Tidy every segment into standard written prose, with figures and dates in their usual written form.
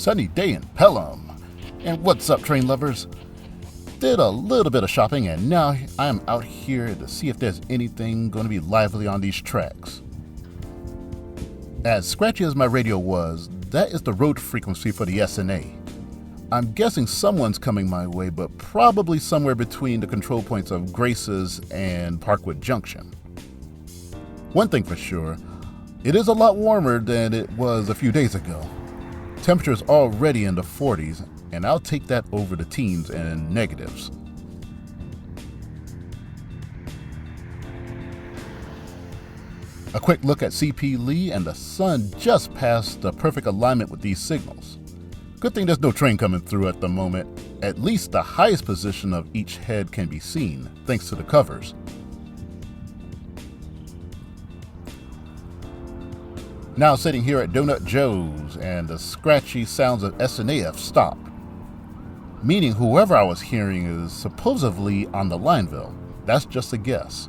sunny day in Pelham. And what's up, train lovers? Did a little bit of shopping and now I am out here to see if there's anything going to be lively on these tracks. As scratchy as my radio was, that is the road frequency for the SNA. I'm guessing someone's coming my way, but probably somewhere between the control points of Graces and Parkwood Junction. One thing for sure, it is a lot warmer than it was a few days ago. Temperature's already in the 40s, and I'll take that over the teens and negatives. A quick look at CP Lee, and the sun just passed the perfect alignment with these signals. Good thing there's no train coming through at the moment. At least the highest position of each head can be seen, thanks to the covers. Now sitting here at Donut Joe's, and the scratchy sounds of SNAF stopped. Meaning whoever I was hearing is supposedly on the Lineville. That's just a guess.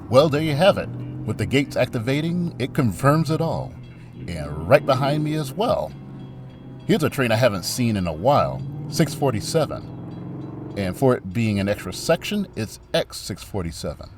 Well, there you have it. With the gates activating, it confirms it all. And right behind me as well. Here's a train I haven't seen in a while, 647. And for it being an extra section, it's X647.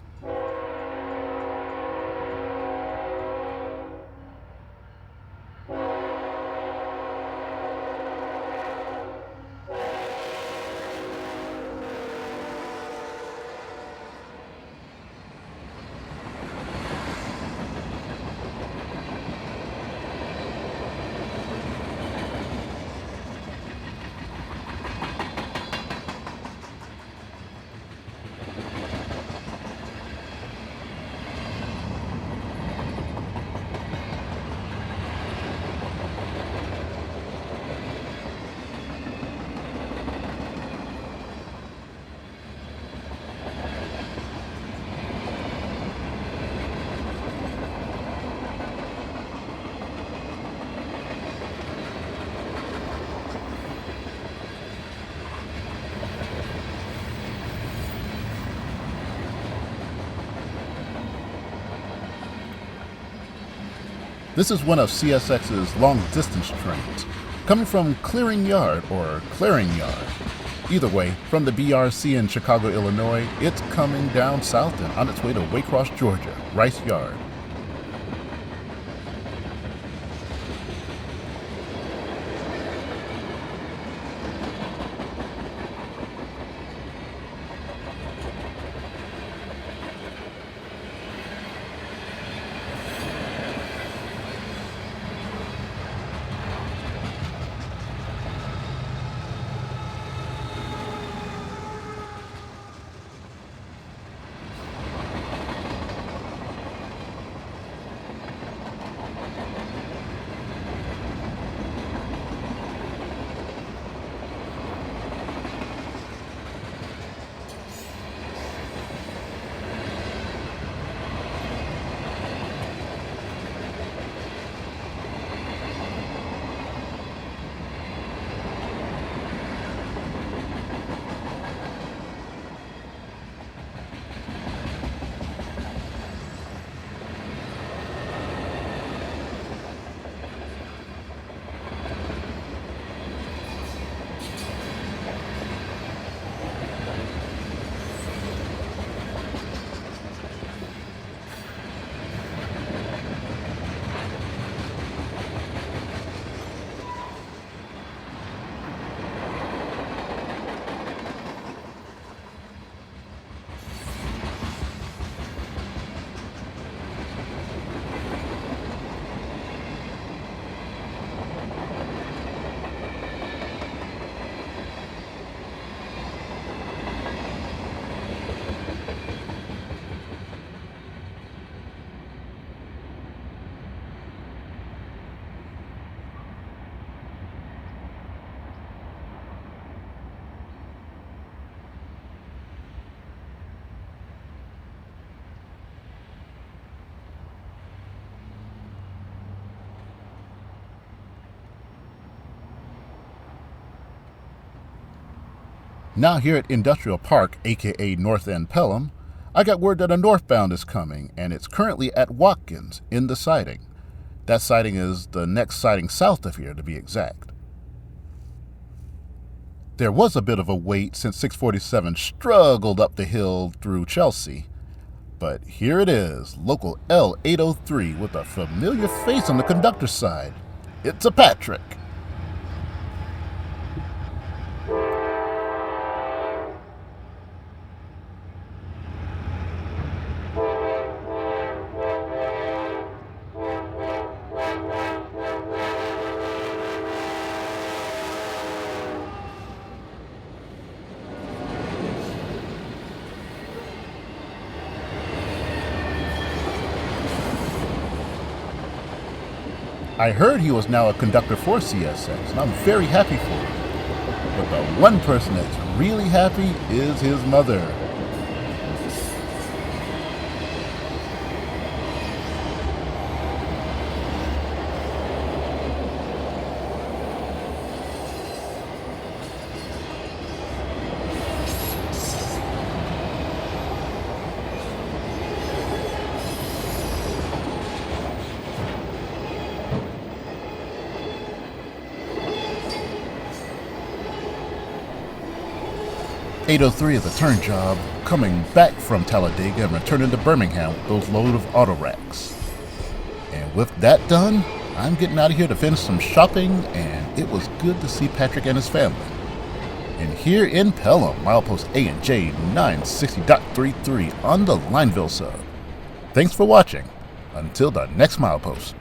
This is one of CSX's long-distance trains, coming from Clearing Yard or Clearing Yard. Either way, from the BRC in Chicago, Illinois, it's coming down south and on its way to Waycross, Georgia, Rice Yard. Now here at Industrial Park, aka North End Pelham, I got word that a northbound is coming, and it's currently at Watkins in the siding. That siding is the next siding south of here, to be exact. There was a bit of a wait since 647 struggled up the hill through Chelsea. But here it is, local L803 with a familiar face on the conductor's side. It's a Patrick. I heard he was now a conductor for CSX, and I'm very happy for him. But the one person that's really happy is his mother. .803 is a turn job, coming back from Talladega and returning to Birmingham with those load of auto racks. And with that done, I'm getting out of here to finish some shopping, and it was good to see Patrick and his family. And here in Pelham, milepost A&J 960.33 on the Lineville sub. Thanks for watching. Until the next milepost.